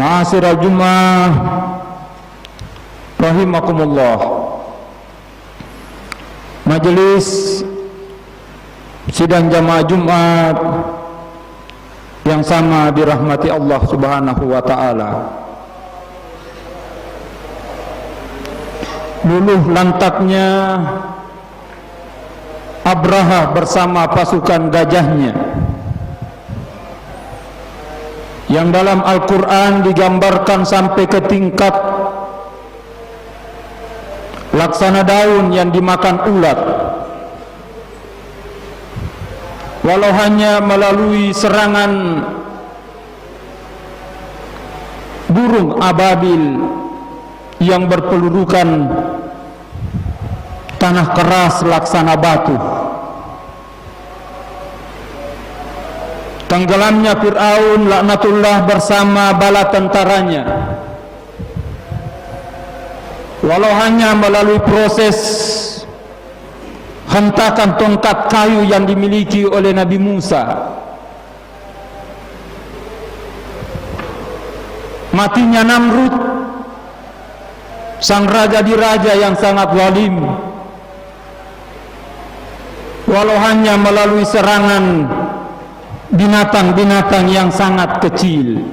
Ma'asyiral Jummah rahimakumullah. Majelis sidang jamaah Jumat yang sama dirahmati Allah Subhanahu wa taala. Luluh lantaknya Abraha bersama pasukan gajahnya yang dalam Al-Quran digambarkan sampai ke tingkat laksana daun yang dimakan ulat, walau hanya melalui serangan burung ababil yang berpelurukan tanah keras laksana batu. Tenggelamnya Fir'aun laknatullah bersama bala tentaranya, walau hanya melalui proses hentakan tongkat kayu yang dimiliki oleh Nabi Musa. Matinya Namrud, sang raja di raja yang sangat zalim, walau hanya melalui serangan binatang-binatang yang sangat kecil.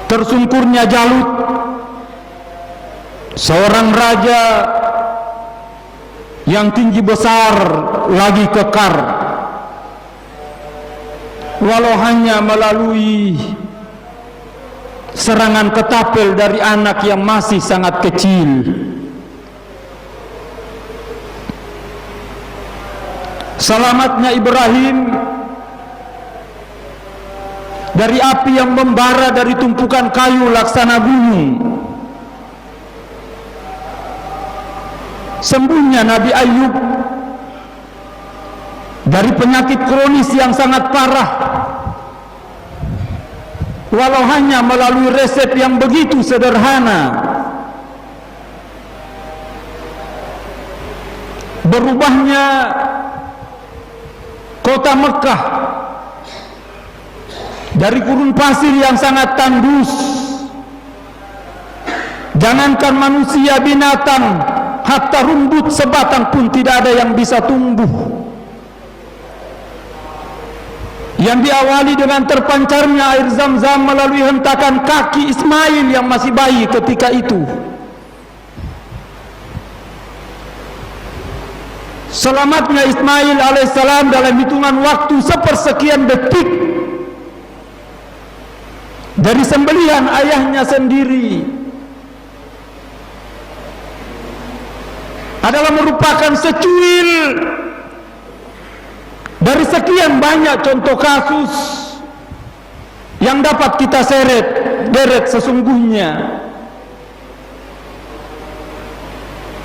Tersungkurnya Jalut, seorang raja yang tinggi besar lagi kekar, walau hanya melalui serangan ketapel dari anak yang masih sangat kecil. Selamatnya Ibrahim dari api yang membara dari tumpukan kayu laksana gunung. Sembuhnya Nabi Ayub dari penyakit kronis yang sangat parah, walau hanya melalui resep yang begitu sederhana. Berubahnya kota Mekah dari gurun pasir yang sangat tandus, jangankan manusia, binatang, hatta rumput sebatang pun tidak ada yang bisa tumbuh. Yang diawali dengan terpancarnya air Zam-Zam melalui hentakan kaki Ismail yang masih bayi ketika itu. Selamatnya Ismail alaihissalam dalam hitungan waktu sepersekian detik dari sembelihan ayahnya sendiri adalah merupakan secuil dari sekian banyak contoh kasus yang dapat kita deret sesungguhnya.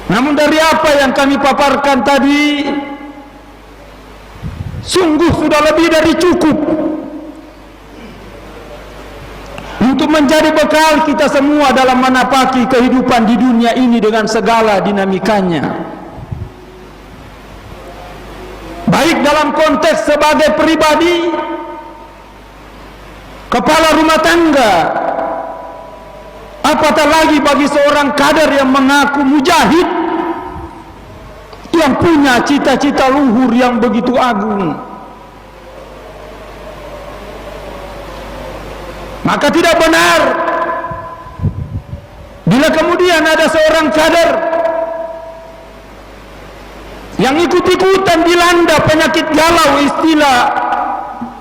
Namun dari apa yang kami paparkan tadi, sungguh sudah lebih dari cukup untuk menjadi bekal kita semua dalam menapaki kehidupan di dunia ini dengan segala dinamikanya. Baik dalam konteks sebagai pribadi, kepala rumah tangga, apatah lagi bagi seorang kader yang mengaku mujahid, yang punya cita-cita luhur yang begitu agung. Maka tidak benar bila kemudian ada seorang kader yang ikut-ikutan dilanda penyakit galau, istilah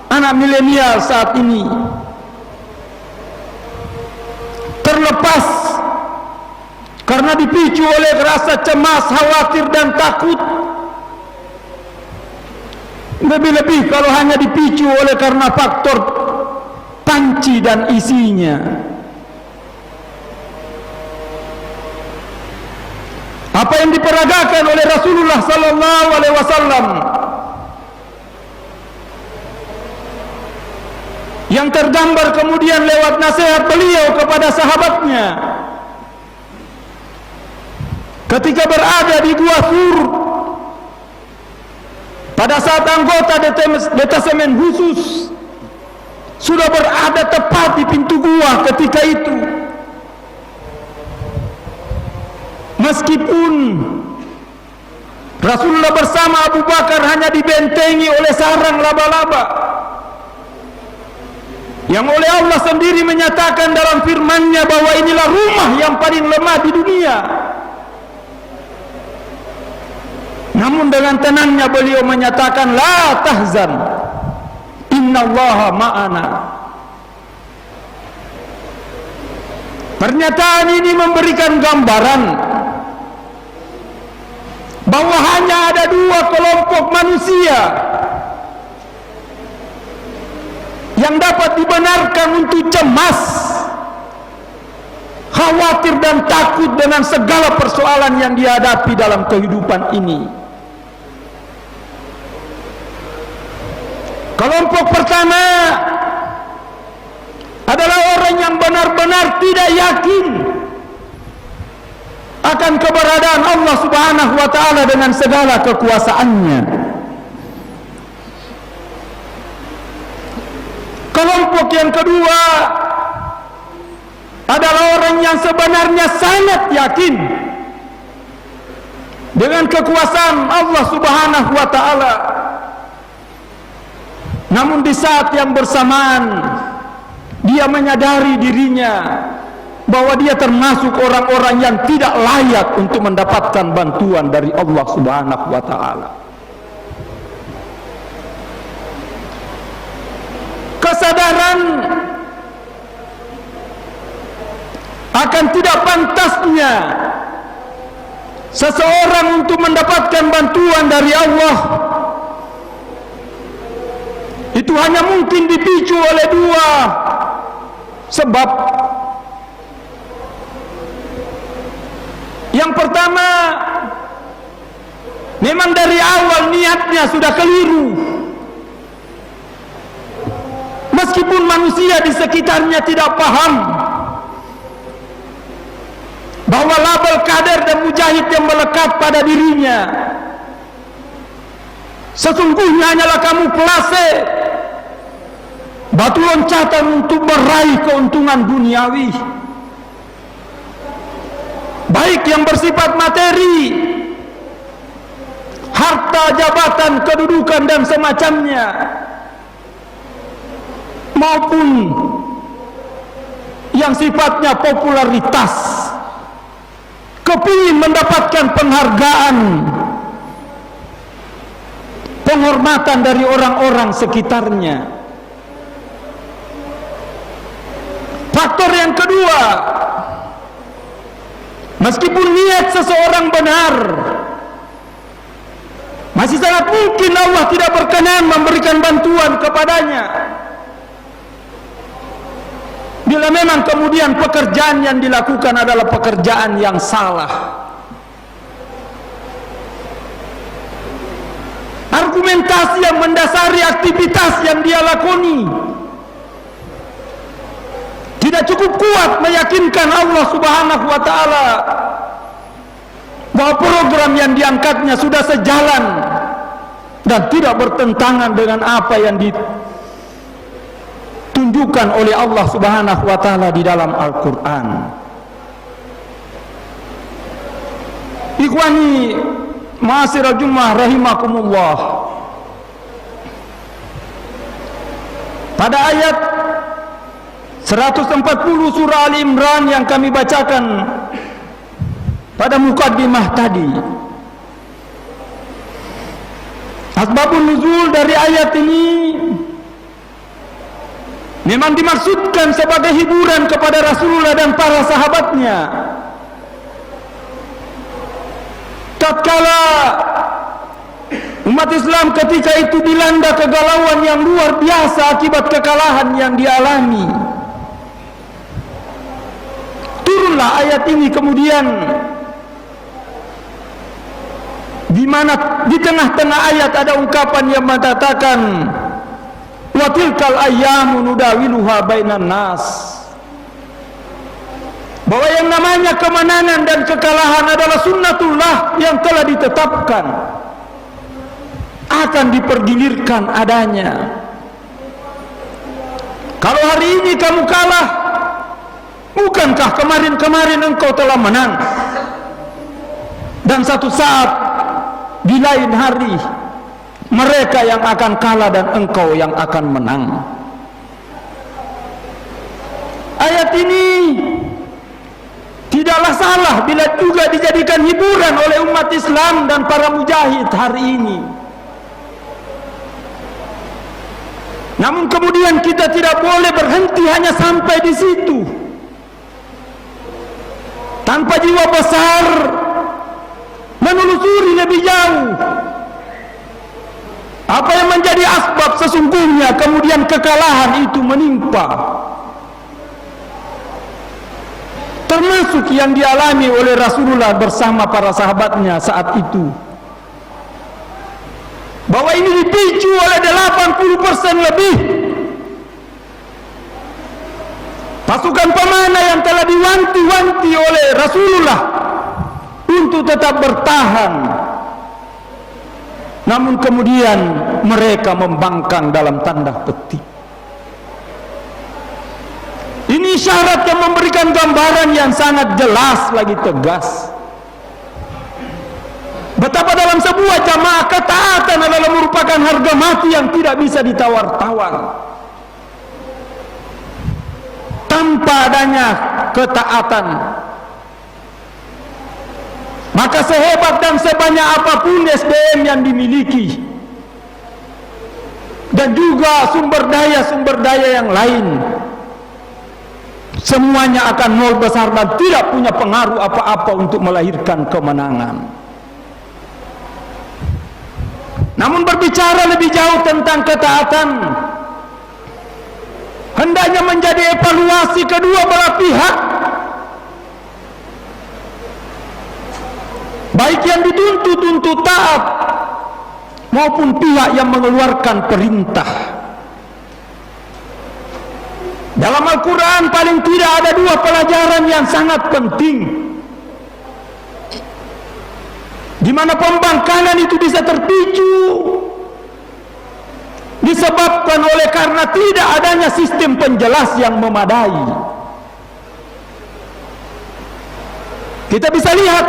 anak milenial saat ini, terlepas karena dipicu oleh rasa cemas, khawatir dan takut, lebih-lebih kalau hanya dipicu oleh karena faktor panci dan isinya. Apa yang diperagakan oleh Rasulullah sallallahu alaihi wasallam yang tergambar kemudian lewat nasihat beliau kepada sahabatnya ketika berada di Gua Sur pada saat anggota detasemen khusus sudah berada tepat di pintu gua ketika itu. Meskipun Rasulullah bersama Abu Bakar hanya dibentengi oleh sarang laba-laba, yang oleh Allah sendiri menyatakan dalam firman-Nya bahwa inilah rumah yang paling lemah di dunia. Namun dengan tenangnya beliau menyatakan, la tahzan, innallaha ma'ana. Pernyataan ini memberikan gambaran bahwa hanya ada dua kelompok manusia yang dapat dibenarkan untuk cemas, khawatir dan takut dengan segala persoalan yang dihadapi dalam kehidupan ini. Kelompok pertama adalah orang yang benar-benar tidak yakin akan keberadaan Allah Subhanahu wa ta'ala dengan segala kekuasaannya. Kelompok yang kedua adalah orang yang sebenarnya sangat yakin dengan kekuasaan Allah Subhanahu wa ta'ala, namun di saat yang bersamaan dia menyadari dirinya bahwa dia termasuk orang-orang yang tidak layak untuk mendapatkan bantuan dari Allah Subhanahu wa ta'ala. Kesadaran akan tidak pantasnya seseorang untuk mendapatkan bantuan dari Allah itu hanya mungkin dipicu oleh dua sebab. Yang pertama, memang dari awal niatnya sudah keliru. Meskipun manusia di sekitarnya tidak paham bahwa label kader dan mujahid yang melekat pada dirinya sesungguhnya hanyalah kamuflase, batu loncatan untuk meraih keuntungan duniawi, baik yang bersifat materi, harta, jabatan, kedudukan dan semacamnya, maupun yang sifatnya popularitas, kepingin mendapatkan penghargaan, penghormatan dari orang-orang sekitarnya. Faktor yang kedua, meskipun niat seseorang benar, masih sangat mungkin Allah tidak berkenan memberikan bantuan kepadanya bila memang kemudian pekerjaan yang dilakukan adalah pekerjaan yang salah. Argumentasi yang mendasari aktivitas yang dia lakoni tidak cukup kuat meyakinkan Allah Subhanahu wa ta'ala bahwa program yang diangkatnya sudah sejalan dan tidak bertentangan dengan apa yang ditunjukkan oleh Allah Subhanahu wa ta'ala di dalam Al-Quran. Ikhwani ma'asyiral jumu'ah rahimakumullah, pada ayat 140 surah Al-Imran yang kami bacakan pada mukaddimah tadi, asbabun nuzul dari ayat ini memang dimaksudkan sebagai hiburan kepada Rasulullah dan para sahabatnya tatkala umat Islam ketika itu dilanda kegalauan yang luar biasa akibat kekalahan yang dialami. Turunlah ayat ini kemudian, di mana di tengah-tengah ayat ada ungkapan yang mengatakan wa tilkal ayyamu nudawiluha bainan nas, bahwa yang namanya kemenangan dan kekalahan adalah sunnatullah yang telah ditetapkan, akan dipergilirkan adanya. Kalau hari ini kamu kalah, bukankah kemarin-kemarin engkau telah menang? Dan satu saat di lain hari mereka yang akan kalah dan engkau yang akan menang. Ayat ini tidaklah salah bila juga dijadikan hiburan oleh umat Islam dan para mujahid hari ini. Namun kemudian kita tidak boleh berhenti hanya sampai di situ. Tanpa jiwa besar menelusuri lebih jauh apa yang menjadi asbab sesungguhnya kemudian kekalahan itu menimpa, termasuk yang dialami oleh Rasulullah bersama para sahabatnya saat itu, bahwa ini dipicu oleh 80% lebih pasukan pemanah yang telah diwanti-wanti oleh Rasulullah untuk tetap bertahan, namun kemudian mereka membangkang dalam tanda petik. Ini syarat yang memberikan gambaran yang sangat jelas lagi tegas betapa dalam sebuah jamaah ketaatan adalah merupakan harga mati yang tidak bisa ditawar-tawar. Tanpa adanya ketaatan, maka sehebat dan sebanyak apapun SDM yang dimiliki dan juga sumber daya yang lain, semuanya akan nol besar dan tidak punya pengaruh apa-apa untuk melahirkan kemenangan. Namun berbicara lebih jauh tentang ketaatan, hendaknya menjadi evaluasi kedua belah pihak, baik yang dituntut untuk taat maupun pihak yang mengeluarkan perintah. Dalam Al-Quran paling tidak ada dua pelajaran yang sangat penting, di mana pembangkangan itu bisa terpicu disebabkan oleh karena tidak adanya sistem penjelas yang memadai. Kita bisa lihat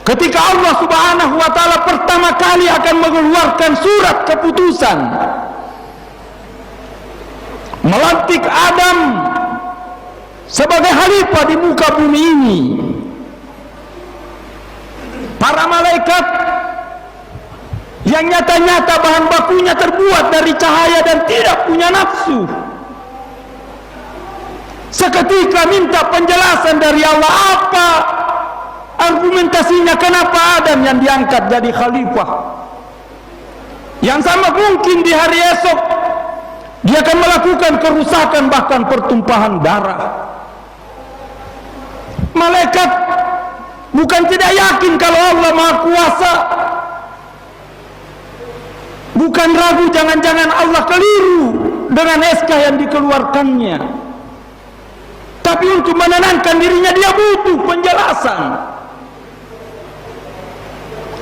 ketika Allah Subhanahu wa ta'ala pertama kali akan mengeluarkan surat keputusan melantik Adam sebagai khalifah di muka bumi ini, para malaikat yang nyata-nyata bahan bakunya terbuat dari cahaya dan tidak punya nafsu, seketika minta penjelasan dari Allah apa argumentasinya kenapa Adam yang diangkat jadi khalifah. Yang sama mungkin di hari esok dia akan melakukan kerusakan bahkan pertumpahan darah. Malaikat bukan tidak yakin kalau Allah Maha Kuasa, bukan ragu jangan-jangan Allah keliru dengan SK yang dikeluarkannya, tapi untuk menenangkan dirinya dia butuh penjelasan.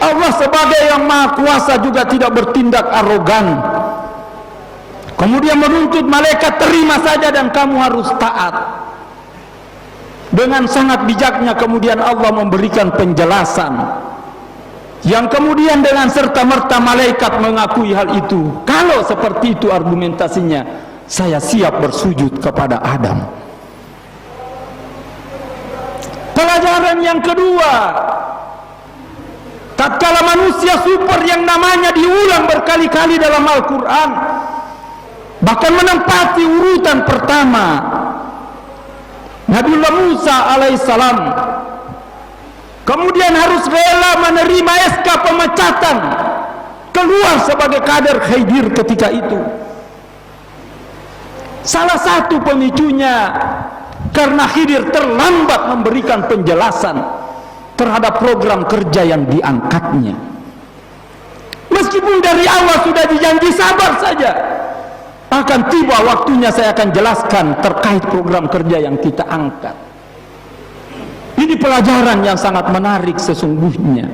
Allah sebagai yang Maha Kuasa juga tidak bertindak arogan kemudian menuntut malaikat terima saja dan kamu harus taat. Dengan sangat bijaknya kemudian Allah memberikan penjelasan yang kemudian dengan serta-merta malaikat mengakui hal itu. Kalau seperti itu argumentasinya, saya siap bersujud kepada Adam. Pelajaran yang kedua, tatkala manusia super yang namanya diulang berkali-kali dalam Al-Quran, bahkan menempati urutan pertama, Nabiullah Musa alaihissalam kemudian harus rela menerima SK pemecatan, keluar sebagai kader Khidir ketika itu. Salah satu pemicunya karena Khidir terlambat memberikan penjelasan terhadap program kerja yang diangkatnya. Meskipun dari awal sudah dijanji sabar saja, akan tiba waktunya saya akan jelaskan terkait program kerja yang kita angkat. Ini pelajaran yang sangat menarik sesungguhnya,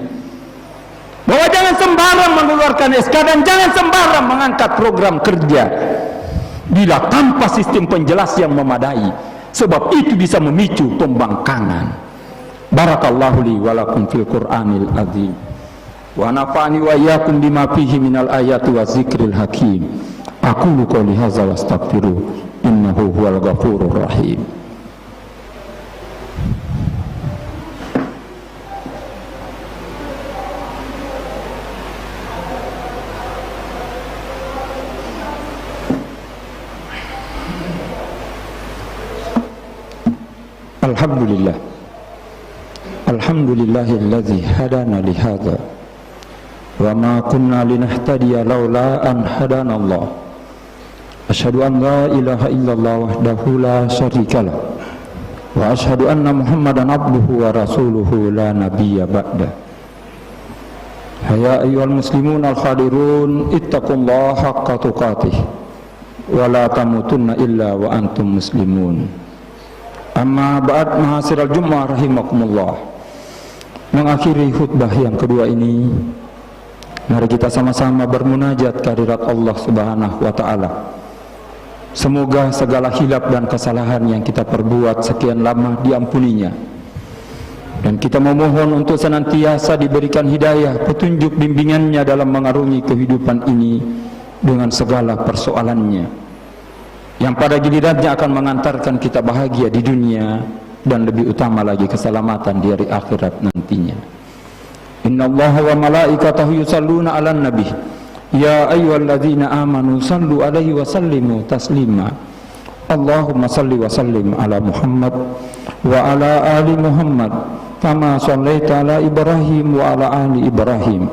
bahwa jangan sembarang mengeluarkan SK dan jangan sembarang mengangkat program kerja. bila tanpa sistem penjelas yang memadai, sebab itu bisa memicu pembangkangan. Barakallahu li wa lakum fil Qur'anil azim wa nafa'ani wa iyyakum bima fihi minal ayati wa zikril hakim. Aqulu qouli hadza wa astaghfiruh innahu huwal ghafurur rahim. Alhamdulillah, alhamdulillahilladzi hadana li hadza wa ma kunna linahtadiya laula an hadana Allah. Asyhadu an la ilaha illallah wahdahu la syarikalah wa asyhadu anna Muhammadan abduhu wa rasuluhu la nabiyya ba'da. Ya ayyuhal muslimun al-khadirun ittaqullaha haqqa tuqatih wa la tamutunna illa wa antum muslimun. Amma ba'd, mahasiral Jum'ah rahimakumullah. Mengakhiri khutbah yang kedua ini, mari kita sama-sama bermunajat kehadirat Allah Subhanahu wa taala. Semoga segala khilaf dan kesalahan yang kita perbuat sekian lama diampuninya. Dan kita memohon untuk senantiasa diberikan hidayah, petunjuk bimbingannya dalam mengarungi kehidupan ini dengan segala persoalannya, yang pada gilirannya akan mengantarkan kita bahagia di dunia dan lebih utama lagi keselamatan di hari akhirat nantinya. Innallaha wa malaikatahu yusalluna 'alan nabi ya ayyuhalladzina amanu sallu 'alaihi wa sallimu taslima. Allahumma salli wa sallim ala Muhammad wa ala ali Muhammad kama shallaita ala Ibrahim wa ala ali Ibrahim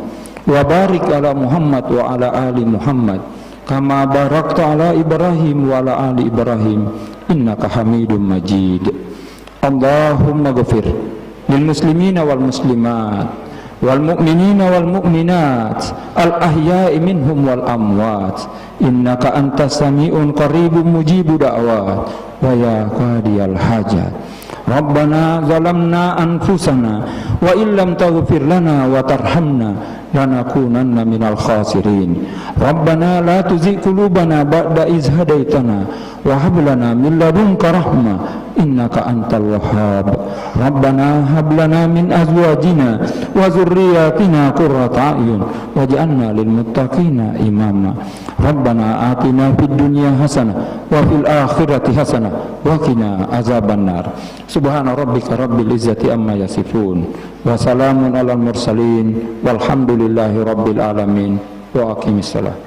wa barik ala Muhammad wa ala ali Muhammad kama barakta ala Ibrahim wa ala ali Ibrahim innaka Hamidum Majid. Allahumma ghafir lil muslimina wal muslimat wal mu'minina wal mu'minat al ahya'i minhum wal amwat innaka antas sami'un qaribun mujibu da'wat wa ya qadiyal hajat. Rabbana zalamna anfusana wa illam taghfir lana wa tarhamna lanakunanna minal khasirin. Rabbana la tuzigh qulubana ba'da idh hadaitana wa hab lana min ladunka rahmah innaka antal wahhab. Rabbana hab lana min azwajina wa dhurriyyatina qurrata a'yun waj'alna lil muttaqina imama. Rabbana atina fid dunya hasanah wa fil akhirati hasanah wa qina azabannar. Subhana rabbika rabbil izzati amma yasifun wa salamun alal mursalin walhamdulillahi rabbil alamin wa aqimis salat.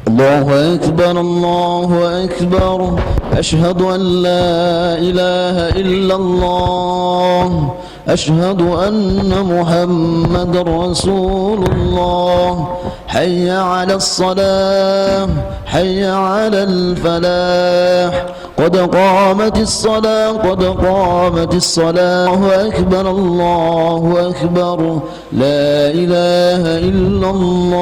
Allahu akbar, Allahu akbar, ashhadu an la ilaha illallah, ashhadu anna Muhammadar Rasulullah. Hayya 'alas salah, hayya 'alal falah, qad qamatis salah, qad qamatis salah. Allahu akbar, Allahu akbar, la ilaha illallah.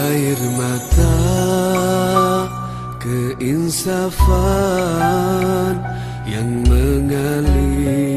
Air mata keinsafan yang mengalir